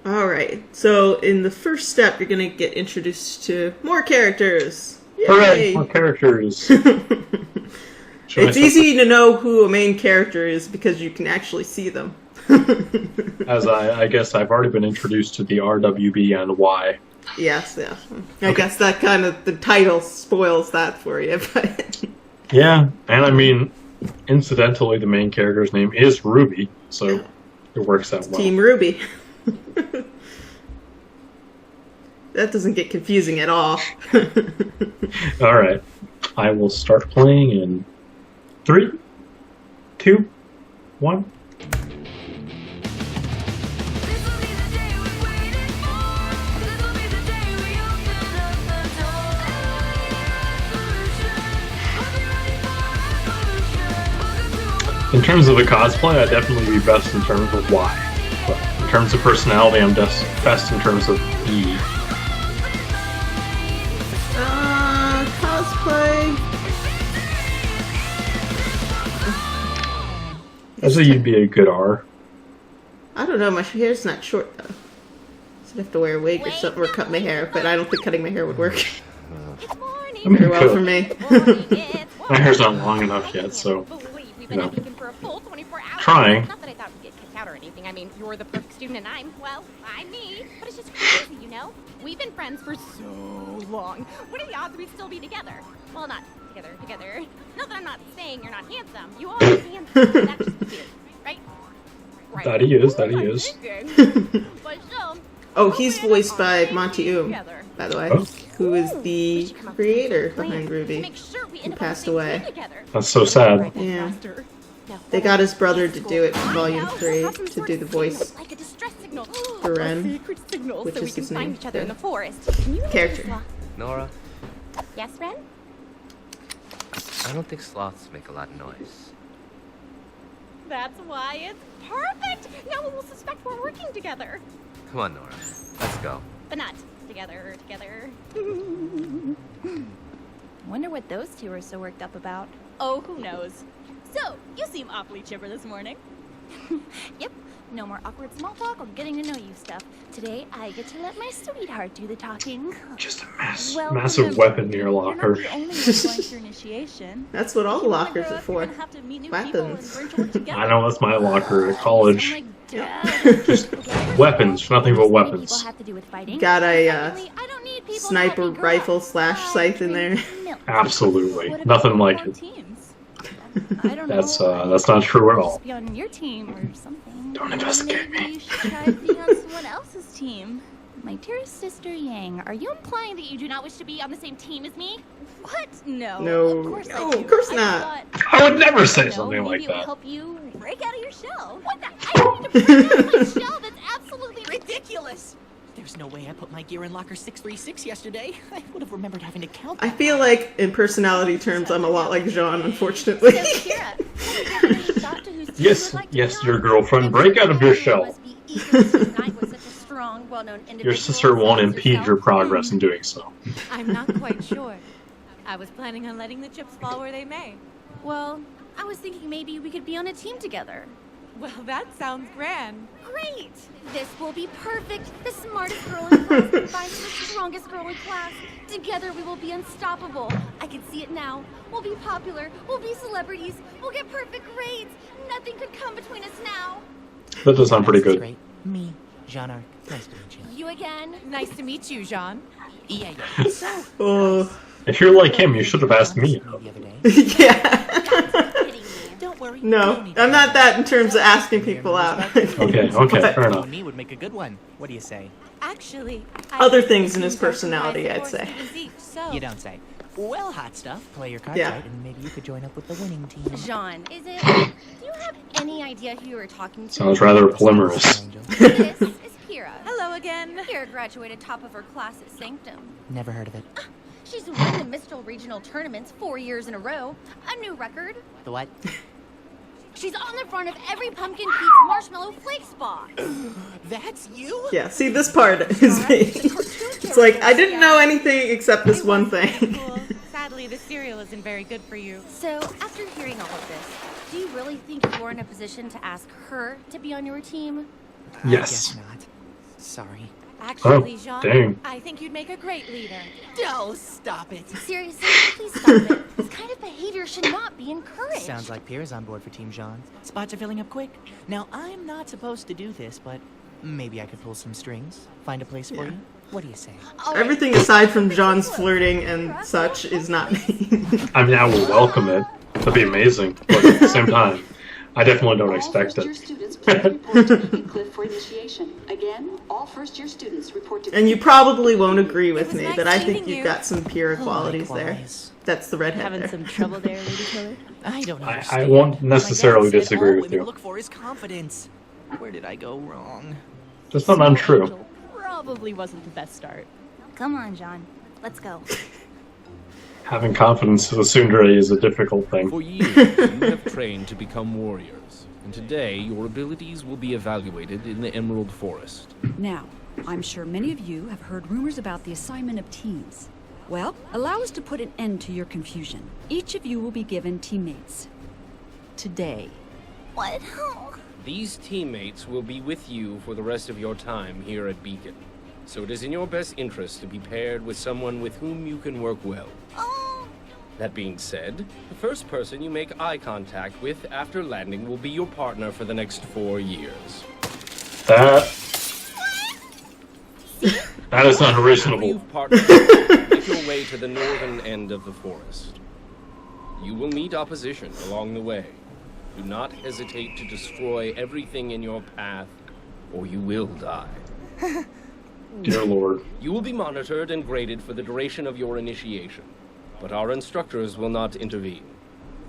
Alright, so in the first step, you're going to get introduced to more characters. Yay! Hooray! More characters. It's easy to know who a main character is because you can actually see them. As I guess I've already been introduced to the RWB and why. Yes, yeah. I guess that kind of, the title spoils that for you, but... Yeah, and I mean, incidentally, the main character's name is Ruby, so it works out well. Team Ruby. That doesn't get confusing at all. Alright, I will start playing in 3, 2, 1. In terms of the cosplay, I'd definitely be best in terms of Y. But in terms of personality, I'm best in terms of E. Cosplay. I'd say you'd be a good R. I don't know, my hair's not short though. So I'd have to wear a wig or something or cut my hair, but I don't think cutting my hair would work very well for me. My hair's not long enough yet, so, you know, trying. Not that I thought we'd get kicked out or anything. I mean, you're the perfect student and I'm me. But it's just crazy, you know? We've been friends for so long. What are the odds we'd still be together? Well, not together. Not that I'm not saying you're not handsome. You are handsome. That's just weird, right? That he is. But still, Oh, he's voiced by Monty by the way, who is the creator behind RWBY, who passed away. That's so sad. Yeah. They got his brother to do it for Volume 3, to do the voice for Ren, which is his name, the character. Nora, Yes, Ren? I don't think sloths make a lot of noise. That's why it's perfect! Now we will suspect we're working together. Come on, Nora. Let's go. But not together. Wonder what those two are so worked up about. Oh, who knows? So, you seem awfully chipper this morning. Yep, no more awkward small talk or getting to know you stuff. Today, I get to let my sweetheart do the talking. Just a massive weapon in your locker. You're not the only one going through initiation. That's what all the lockers are for. Weapons. I know, that's my locker at college. Just weapons, nothing but weapons. Got a sniper rifle / scythe in there. Absolutely, nothing like it. That's not true at all. Be on your team or something. Don't investigate me. Maybe you should try being on someone else's team. My dearest sister Yang, are you implying that you do not wish to be on the same team as me? What? No. No, of course not. I would never say something like Maybe it will that. help you break out of your shell. What the? I don't need to break out of my shell. That's absolutely ridiculous. There's no way I put my gear in locker 636 yesterday. I would have remembered having to count. I feel like, in personality terms, I'm a lot like Jean, unfortunately. Yes, your girlfriend. Break out of your shell. Your sister won't impede your progress in doing so. I'm not quite sure. I was planning on letting the chips fall where they may. Well, I was thinking maybe we could be on a team together. Well, that sounds grand. Great! This will be perfect. The smartest girl in class combined with the strongest girl in class. Together we will be unstoppable. I can see it now. We'll be popular. We'll be celebrities. We'll get perfect grades. Nothing could come between us now. That does sound pretty good. Great. Me, Jean Arc. Nice to meet you. You again? Nice to meet you, Jean. Yeah. Oh. If you're like him, you should have asked me. Yeah. Don't worry. No, I'm not that in terms of asking people out. Okay, fair enough. Me would make a good one. What do you say? Actually, Other things in his personality, I'd say. You don't say. Well, hot stuff. Play your cards Yeah. right, and maybe you could join up with the winning team. Jean, is it? Do you have any idea who you were talking to? Sounds rather polymerous. This is Kira. Hello again. Kira graduated top of her class at Sanctum. Never heard of it. She's won the Mistral Regional Tournaments 4 years in a row. A new record. The what? She's on the front of every Pumpkin Pete's Marshmallow Flakes box. That's you? Yeah, see, this part is me. It's like, I didn't know anything except this one thing. Sadly, the cereal isn't very good for you. So, after hearing all of this, do you really think you're in a position to ask her to be on your team? Yes. I guess not. Sorry. Actually, Jean, dang. I think you'd make a great leader. Oh, stop it. Seriously, please stop it. This kind of behavior should not be encouraged. Sounds like Pierre's on board for Team Jean. Spots are filling up quick. Now, I'm not supposed to do this, but maybe I could pull some strings, find a place for you. What do you say? All right. Everything aside from John's flirting and such is not me. I mean, I will welcome it. That'd be amazing. But at the same time, I definitely don't expect All it. first-year students please report to Cliff for initiation. Again, all first-year students report to And you probably won't agree with It was me, nice but I think meeting you've you. got some pure qualities there. Likewise. That's the redhead Having there. some trouble there, Lady Killer? I don't I understand. won't My necessarily dad said disagree all with women you. look for is confidence. Where did I go wrong? That's not untrue. Angel probably wasn't the best start. Come on, John. Let's go. Having confidence with tsundere is a difficult thing. For years, you have trained to become warriors, and today your abilities will be evaluated in the Emerald Forest. Now, I'm sure many of you have heard rumors about the assignment of teams. Well, allow us to put an end to your confusion. Each of you will be given teammates. Today. What? These teammates will be with you for the rest of your time here at Beacon. So it is in your best interest to be paired with someone with whom you can work well. Oh. That being said, the first person you make eye contact with after landing will be your partner for the next 4 years. That is not After reasonable. you've partnered, make your way to the northern end of the forest. You will meet opposition along the way. Do not hesitate to destroy everything in your path, or you will die. Dear Lord. You will be monitored and graded for the duration of your initiation, but our instructors will not intervene.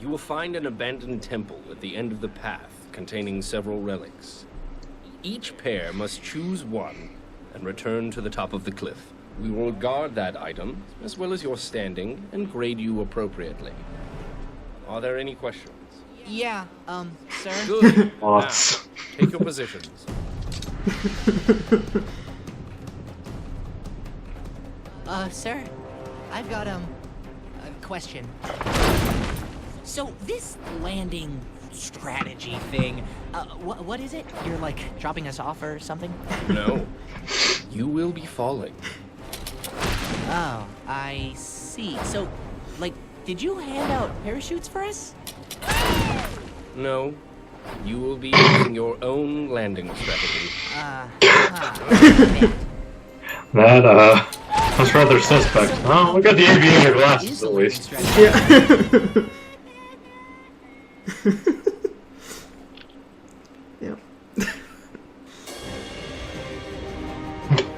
You will find an abandoned temple at the end of the path containing several relics. Each pair must choose one and return to the top of the cliff. We will guard that item, as well as your standing, and grade you appropriately. Are there any questions? Yeah, sir? Good. Lots. Now, take your positions. Sir, I've got, a question. So, this landing strategy thing, what is it? You're, like, dropping us off or something? No. You will be falling. Oh, I see. So, like, did you hand out parachutes for us? No. You will be using your own landing strategy. That's rather suspect. Oh, look at the aviator glasses at least. Yeah. Yep.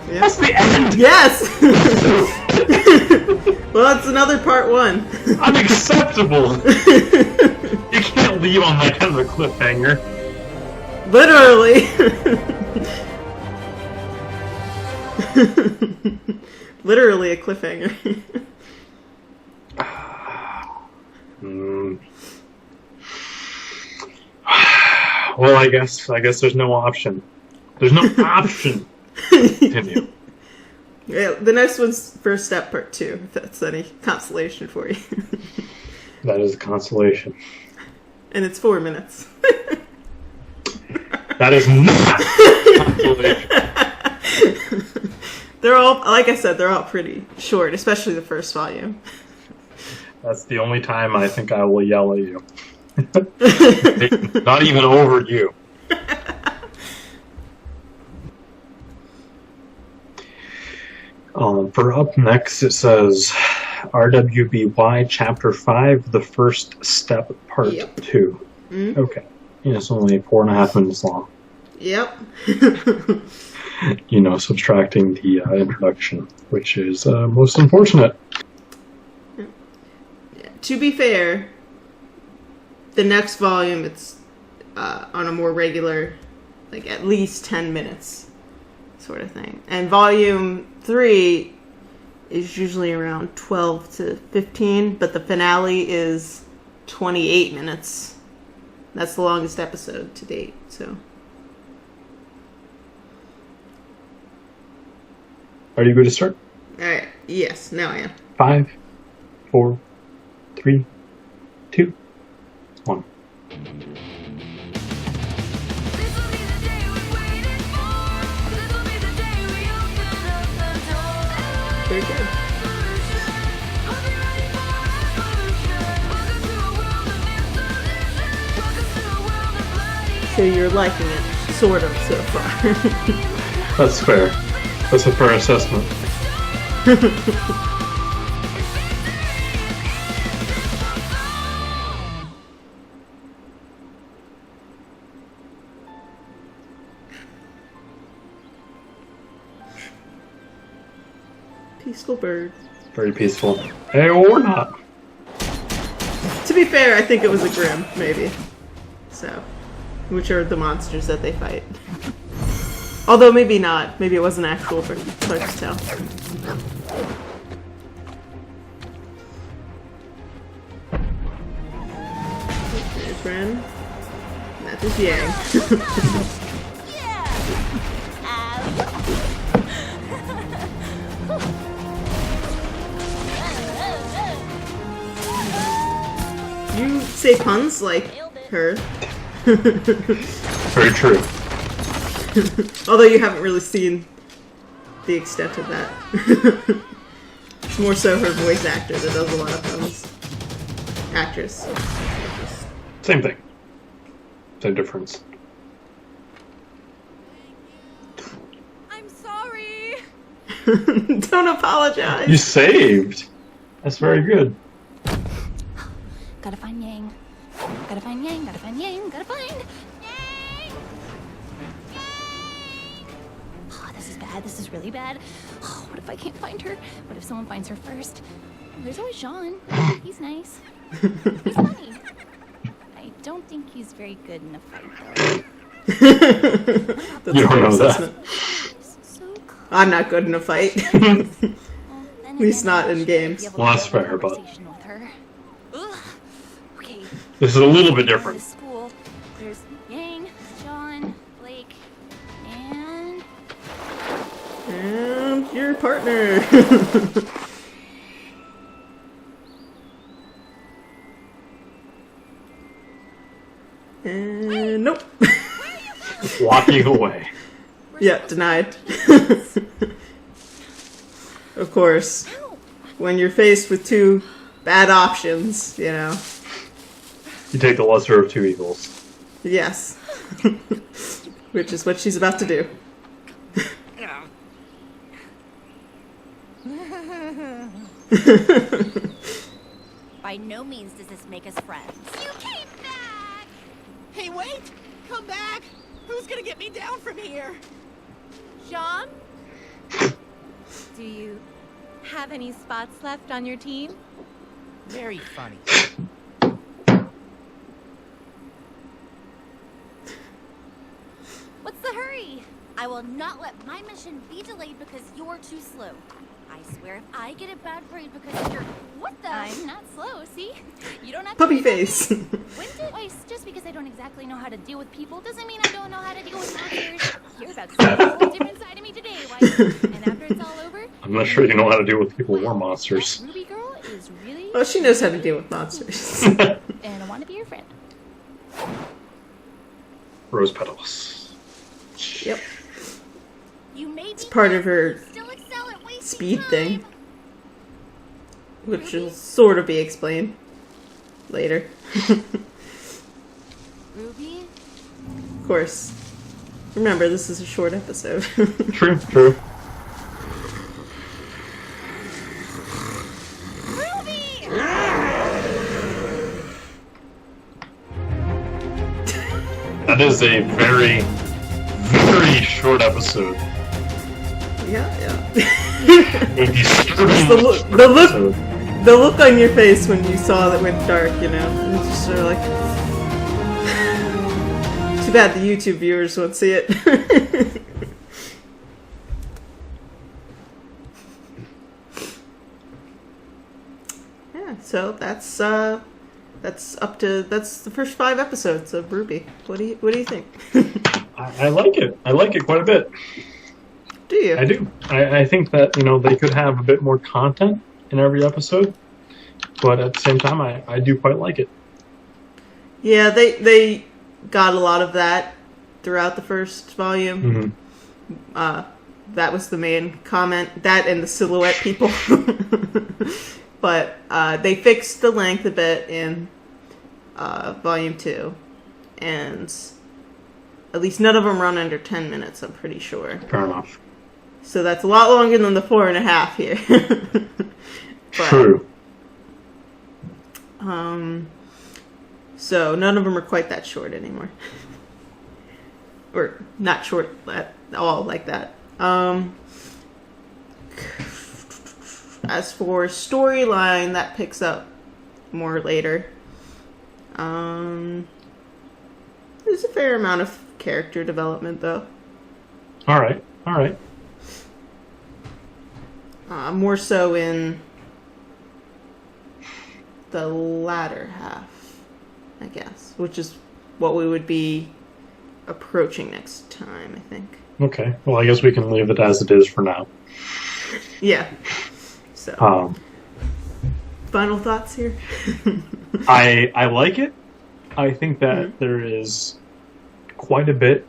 That's the end! Yes! Well, it's another part 1. Unacceptable! You can't leave on that kind of a cliffhanger. Literally! Literally a cliffhanger. Well, I guess there's no option. There's no option. Continue. Yeah, the next one's First Step Part 2, if that's any consolation for you. That is a consolation. And it's 4 minutes. That is not consolation. They're all, like I said, they're all pretty short, especially the first volume. That's the only time I think I will yell at you. Not even over you. For up next, it says RWBY Chapter 5, The First Step Part 2. Mm-hmm. Okay. Yeah, it's only 4.5 minutes long. Yep. Subtracting the introduction, which is most unfortunate. To be fair, the next volume, it's on a more regular, like at least 10 minutes sort of thing. And volume 3 is usually around 12 to 15, but the finale is 28 minutes. That's the longest episode to date, so. Are you going to start? Alright, yes, now I am. 5, 4, 3, 2, 1. This'll be the day we've waited for. This'll be the day Very good. So you're liking it, sort of, so far. That's fair. That's a fair assessment. Peaceful bird. Very peaceful. Hey, or not. To be fair, I think it was a Grimm, maybe. So, which are the monsters that they fight. Although maybe not. Maybe it was an actual bird. It's hard to tell. There's Ren. And that is Yang. You say puns like her. Very true. Although you haven't really seen the extent of that. It's more so her voice actor that does a lot of puns. Actress. Same thing. Same difference. I'm sorry. Don't apologize. You saved. That's very good. Gotta find Yang. Gotta find Yang. Gotta find Yang. Gotta find Yang. Oh, this is bad. This is really bad. Oh, what if I can't find her? What if someone finds her first? There's always Jean. He's nice. He's funny. I don't think he's very good in a fight, though. You don't know that. I'm not good in a fight. At least not in games. Well, that's fair, but Okay. this is a little bit different. School. There's Yang, John, Blake, and your partner. And nope. Walking away. Yeah, denied. Of course, when you're faced with two bad options, you know. You take the lesser of two evils. Yes. Which is what she's about to do. by no means does this make us friends. You came back! Hey, wait! Come back! Who's gonna get me down from here? Jean? Do you have any spots left on your team? Very funny. What's the hurry? I will not let my mission be delayed because you're too slow. I swear if I get a bad grade because you're... What the? I'm not slow, see? You don't have to... Puppy face. Twice, just because I don't exactly know how to deal with people doesn't mean I don't know how to deal with monsters. You're about to see a whole different side of me today, White. And after it's all over... I'm not sure you know how to deal with people or monsters. Ruby girl is really... Oh, she knows how to deal with monsters. And I want to be your friend. Rose petals. Yep. It's part of her speed thing. Which will sort of be explained later. Ruby? Of course. Remember, this is a short episode. True, true. Ruby! That is a very, very short episode. Yeah. A disturbing the look on your face when you saw that went dark, you know, it's just sort of like, too bad the YouTube viewers won't see it. Yeah, so that's the first 5 episodes of RWBY. What do you think? I like it. I like it quite a bit. Do you? I do. I think that, you know, they could have a bit more content in every episode, but at the same time, I do quite like it. Yeah, they got a lot of that throughout the first volume. Mm-hmm. that was the main comment. That and the silhouette people. But they fixed the length a bit in Volume 2. And at least none of them run under 10 minutes, I'm pretty sure. Fair enough. So that's a lot longer than the 4.5 here. But, True. So none of them are quite that short anymore. Or not short at all like that. As for storyline, that picks up more later. There's a fair amount of character development, though. All right. More so in the latter half, I guess, which is what we would be approaching next time, I think. Okay. Well, I guess we can leave it as it is for now. Yeah. So. Final thoughts here? I like it. I think that there is quite a bit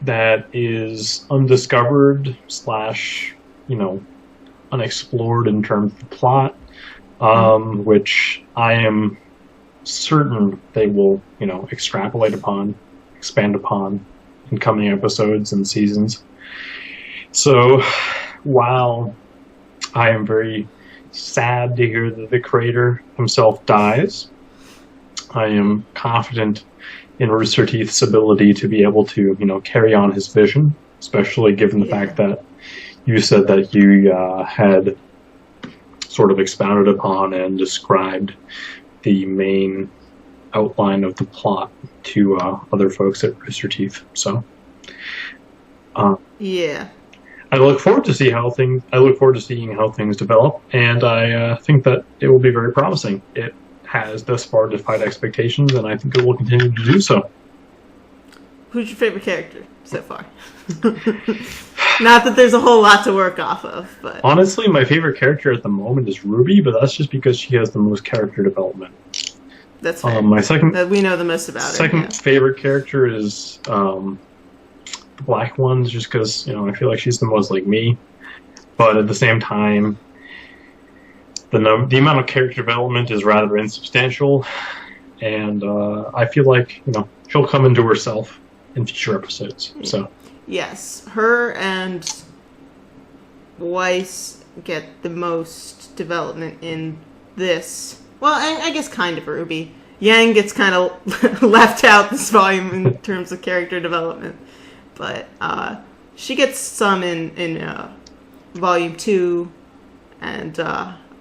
that is undiscovered / unexplored in terms of the plot, which I am certain they will, extrapolate upon, expand upon in coming episodes and seasons. So, while I am very sad to hear that the creator himself dies, I am confident in Rooster Teeth's ability to be able to, carry on his vision, especially given the fact that you said that you had sort of expounded upon and described the main outline of the plot to other folks at Rooster Teeth. So, yeah, I look forward to seeing how things develop, and I think that it will be very promising. It has thus far defied expectations, and I think it will continue to do so. Who's your favorite character so far? Not that there's a whole lot to work off of, but honestly, my favorite character at the moment is RWBY, but that's just because she has the most character development. That's fair. My second that we know the most about second favorite character is the black ones, just because I feel like she's the most like me. But at the same time, the amount of character development is rather insubstantial, and I feel like she'll come into herself in future episodes. So yes, her and Weiss get the most development in this. Well, I guess kind of RWBY. Yang gets kind of left out this volume in terms of character development, but she gets some in Volume 2, and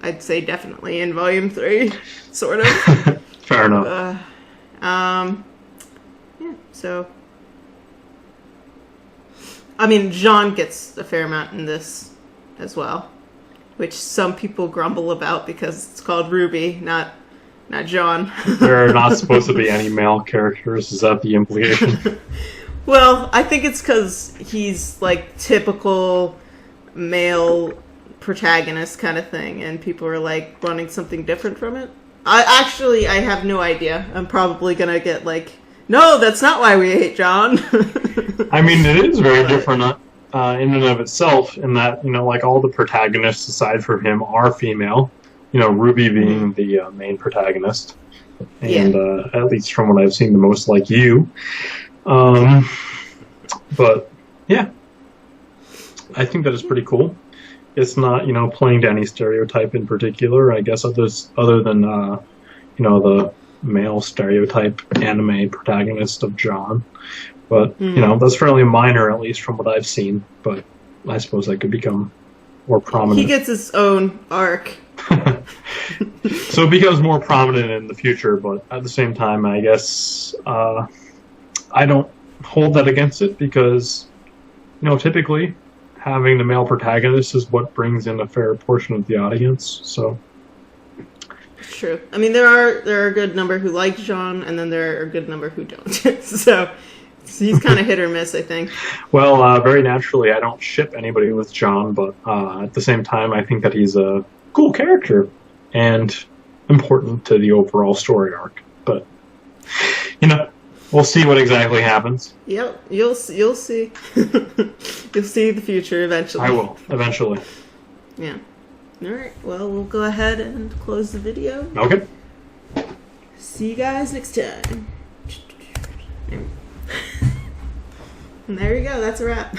I'd say definitely in Volume 3, sort of. Fair enough. Yeah, so I mean, Jean gets a fair amount in this as well, which some people grumble about because it's called RWBY, not John. There are not supposed to be any male characters. Is that the implication? Well, I think it's because he's like typical male protagonist kind of thing, and people are like wanting something different from it. I have no idea. I'm probably gonna get like, no, that's not why we hate John. I mean, it is very different in and of itself, in that like all the protagonists aside from him are female. RWBY being the main protagonist, and at least from what I've seen, the most like you. But yeah, I think that is pretty cool. It's not playing to any stereotype in particular. I guess other than the male stereotype anime protagonist of John, but that's fairly minor, at least from what I've seen. But I suppose that could become more prominent. He gets his own arc. So it becomes more prominent in the future, but at the same time, I guess I don't hold that against it, because typically having the male protagonist is what brings in a fair portion of the audience. So it's true. I mean, there are a good number who like Jean, and then there are a good number who don't. So he's kind of hit or miss, I think. Well, very naturally, I don't ship anybody with John, but at the same time, I think that he's a cool character and important to the overall story arc. But we'll We'll see what exactly happens. Yep, you'll see. You'll see the future eventually. I will, eventually. Yeah. Alright, well, we'll go ahead and close the video. Okay. See you guys next time. And there you go, that's a wrap.